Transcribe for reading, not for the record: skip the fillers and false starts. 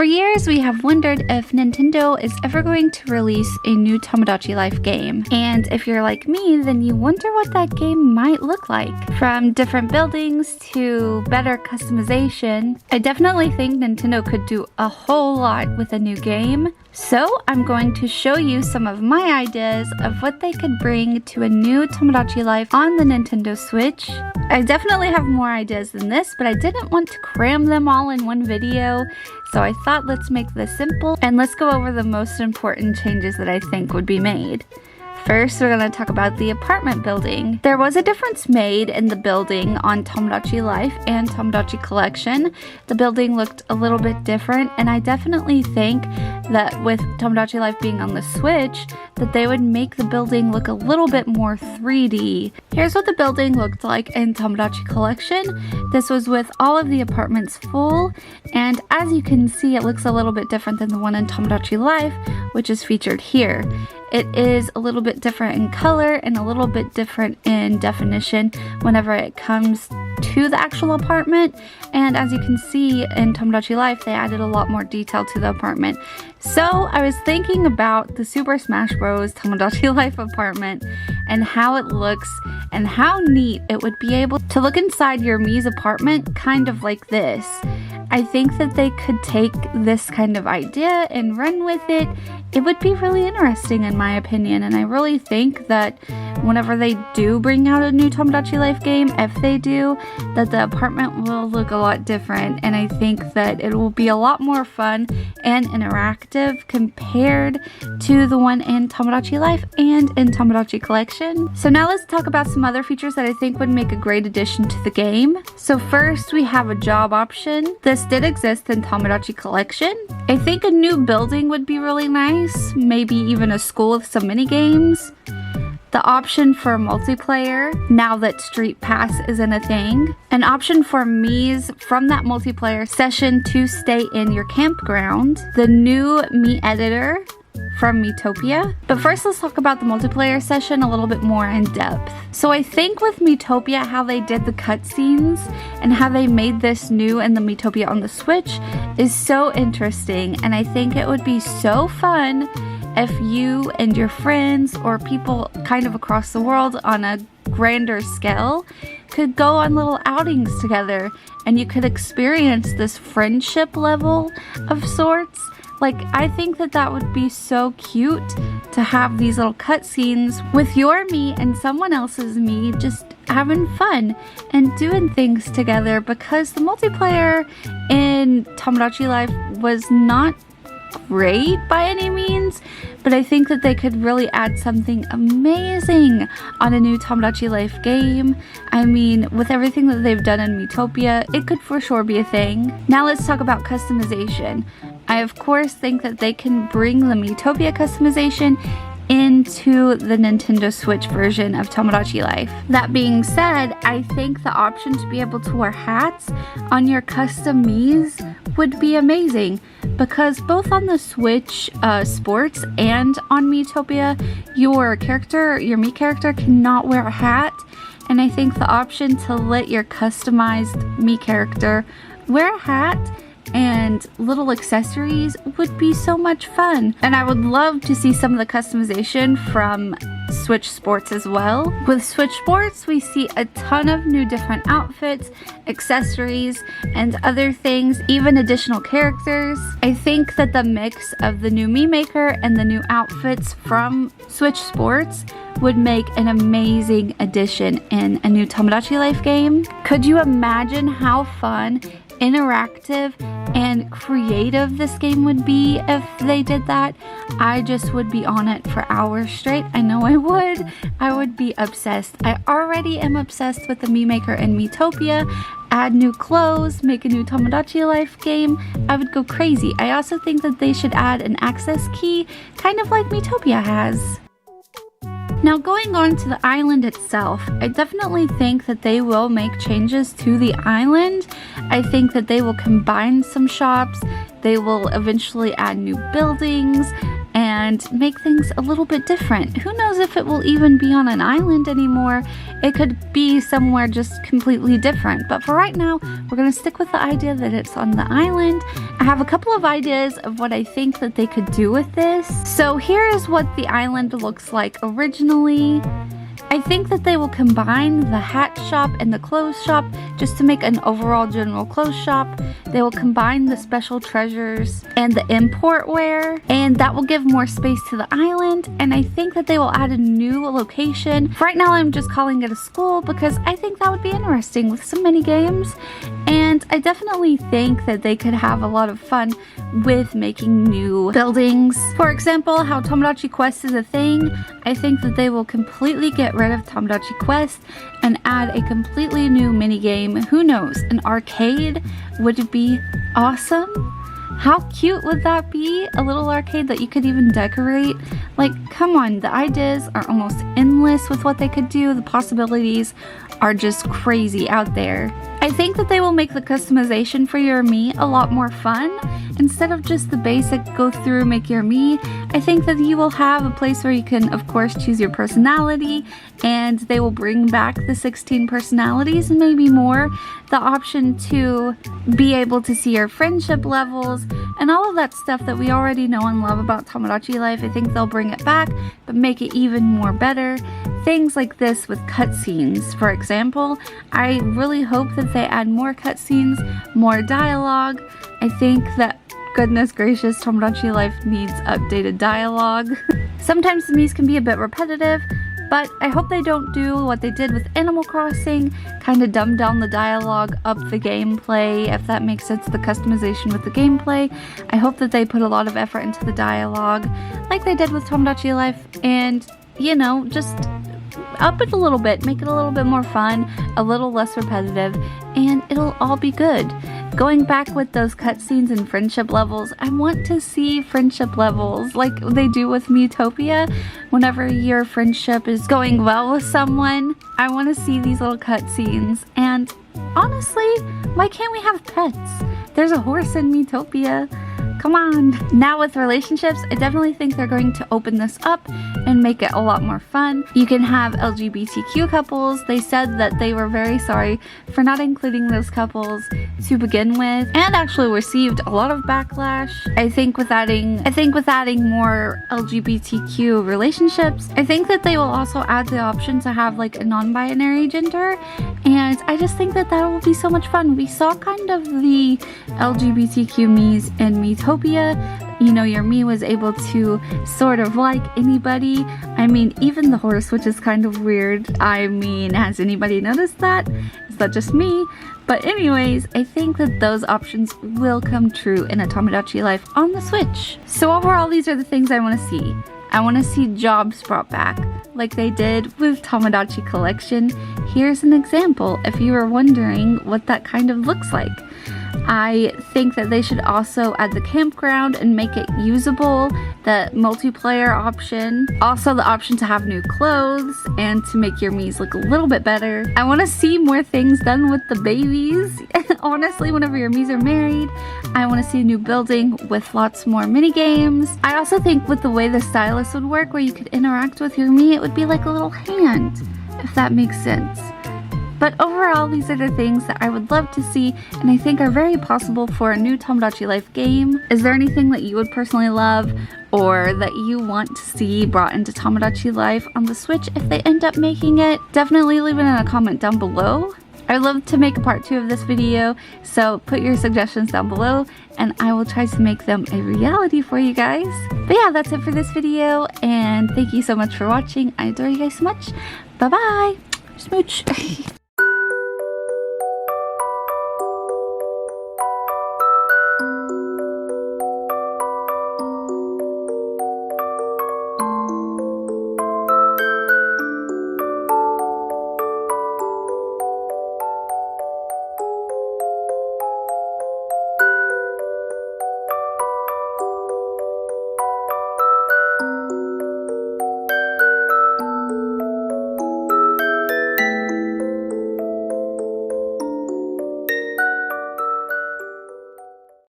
For years, we have wondered if Nintendo is ever going to release a new Tomodachi Life game. And if you're like me, then you wonder what that game might look like. From different buildings to better customization, I definitely think Nintendo could do a whole lot with a new game. So I'm going to show you some of my ideas of what they could bring to a new Tomodachi Life on the Nintendo Switch. I definitely have more ideas than this, but I didn't want to cram them all in one video, so I thought let's make this simple and let's go over the most important changes that I think would be made. First, we're going to talk about the apartment building. There was a difference made in the building on Tomodachi Life and Tomodachi Collection. The building looked a little bit different, and I definitely think that with Tomodachi Life being on the Switch, that they would make the building look a little bit more 3D. Here's what the building looked like in Tomodachi Collection. This was with all of the apartments full, and as you can see, it looks a little bit different than the one in Tomodachi Life, which is featured here. It is a little bit different in color and a little bit different in definition whenever it comes to the actual apartment. And as you can see in Tomodachi Life, they added a lot more detail to the apartment. So I was thinking about the Super Smash Bros. Tomodachi Life apartment and how it looks and how neat it would be able to look inside your Mii's apartment kind of like this. I think that they could take this kind of idea and run with it. It would be really interesting in my opinion, and I really think that whenever they do bring out a new Tomodachi Life game, if they do, that the apartment will look a lot different, and I think that it will be a lot more fun and interactive compared to the one in Tomodachi Life and in Tomodachi Collection. So now let's talk about some other features that I think would make a great addition to the game. So first, we have a job option. This did exist in Tomodachi Collection. I think a new building would be really nice, maybe even a school with some mini games. The option for multiplayer, now that Street Pass isn't a thing. An option for Mii's from that multiplayer session to stay in your campground. The new Mii editor from miitopia. But first, let's talk about the multiplayer session a little bit more in depth. So I think with miitopia, how they did the cutscenes and how they made this new in the miitopia on the Switch is so interesting, and I think it would be so fun if you and your friends or people kind of across the world on a grander scale could go on little outings together and you could experience this friendship level of sorts. Like, I think that that would be so cute to have these little cutscenes with your Mii and someone else's Mii just having fun and doing things together, because the multiplayer in Tomodachi Life was not great by any means, but I think that they could really add something amazing on a new Tomodachi Life game. I mean, with everything that they've done in miitopia, it could for sure be a thing. Now let's talk about customization. I of course think that they can bring the miitopia customization into the Nintendo Switch version of Tomodachi Life. That being said, I think the option to be able to wear hats on your custom Mii's would be amazing, because both on the Switch Sports and on miitopia, your Mii character cannot wear a hat, and I think the option to let your customized Mii character wear a hat and little accessories would be so much fun. And I would love to see some of the customization from Switch Sports as well. With Switch Sports, we see a ton of new different outfits, accessories, and other things, even additional characters. I think that the mix of the new Mii Maker and the new outfits from Switch Sports would make an amazing addition in a new Tomodachi Life game. Could you imagine how fun, interactive, and creative this game would be if they did that? I just would be on it for hours straight. I know I would. I would be obsessed. I already am obsessed with the Mii Maker and miitopia. Add new clothes, make a new Tomodachi Life game. I would go crazy. I also think that they should add an access key, kind of like miitopia has. Now, going on to the island itself, I definitely think that they will make changes to the island. I think that they will combine some shops, they will eventually add new buildings, and and make things a little bit different. Who knows if it will even be on an island anymore? It could be somewhere just completely different. But for right now, we're going to stick with the idea that it's on the island. I have a couple of ideas of what I think that they could do with this. So here is what the island looks like originally. I think that they will combine the hat shop and the clothes shop just to make an overall general clothes shop. They will combine the special treasures and the import wear, and that will give more space to the island. And I think that they will add a new location. For right now, I'm just calling it a school because I think that would be interesting with some mini games. And I definitely think that they could have a lot of fun with making new buildings. For example, how Tomodachi Quest is a thing. I think that they will completely get rid of Tomodachi Quest and add a completely new minigame. Who knows? An arcade would be awesome. How cute would that be? A little arcade that you could even decorate. Like, come on, the ideas are almost endless with what they could do. The possibilities are just crazy out there. I think that they will make the customization for your me a lot more fun. Instead of just the basic go through, make your me, I think that you will have a place where you can, of course, choose your personality, and they will bring back the 16 personalities and maybe more. The option to be able to see your friendship levels and all of that stuff that we already know and love about Tomodachi Life. I think they'll bring it back, but make it even more better. Things like this with cutscenes, for example. I really hope that they add more cutscenes, more dialogue. I think that, goodness gracious, Tomodachi Life needs updated dialogue. Sometimes the Miis can be a bit repetitive, but I hope they don't do what they did with Animal Crossing, kind of dumb down the dialogue, up the gameplay, if that makes sense, the customization with the gameplay. I hope that they put a lot of effort into the dialogue, like they did with Tomodachi Life, and, you know, just up it a little bit, make it a little bit more fun, a little less repetitive, and it'll all be good. Going back with those cutscenes and friendship levels, I want to see friendship levels like they do with Miitopia. Whenever your friendship is going well with someone, I want to see these little cutscenes. And honestly, why can't we have pets? There's a horse in Miitopia. Come on. Now with relationships, I definitely think they're going to open this up and make it a lot more fun. You can have LGBTQ couples. They said that they were very sorry for not including those couples to begin with, and actually received a lot of backlash. I think with adding more LGBTQ relationships, I think that they will also add the option to have like a non-binary gender, and I just think that that will be so much fun. We saw kind of the LGBTQ Miis in Miitopia. You know, your me was able to sort of like anybody. I mean, even the horse, which is kind of weird. I mean, has anybody noticed that? Is that just me? But anyways, I think that those options will come true in a Tomodachi Life on the Switch. So overall, these are the things I want to see. I want to see jobs brought back, like they did with Tomodachi Collection. Here's an example if you were wondering what that kind of looks like. I think that they should also add the campground and make it usable, the multiplayer option, also the option to have new clothes and to make your Miis look a little bit better. I want to see more things done with the babies. Honestly, whenever your Miis are married, I want to see a new building with lots more mini games. I also think with the way the stylus would work, where you could interact with your Mii, it would be like a little hand, if that makes sense. But overall, these are the things that I would love to see and I think are very possible for a new Tomodachi Life game. Is there anything that you would personally love or that you want to see brought into Tomodachi Life on the Switch if they end up making it? Definitely leave it in a comment down below. I'd love to make a part 2 of this video, so put your suggestions down below and I will try to make them a reality for you guys. But yeah, that's it for this video and thank you so much for watching. I adore you guys so much. Bye bye! Smooch!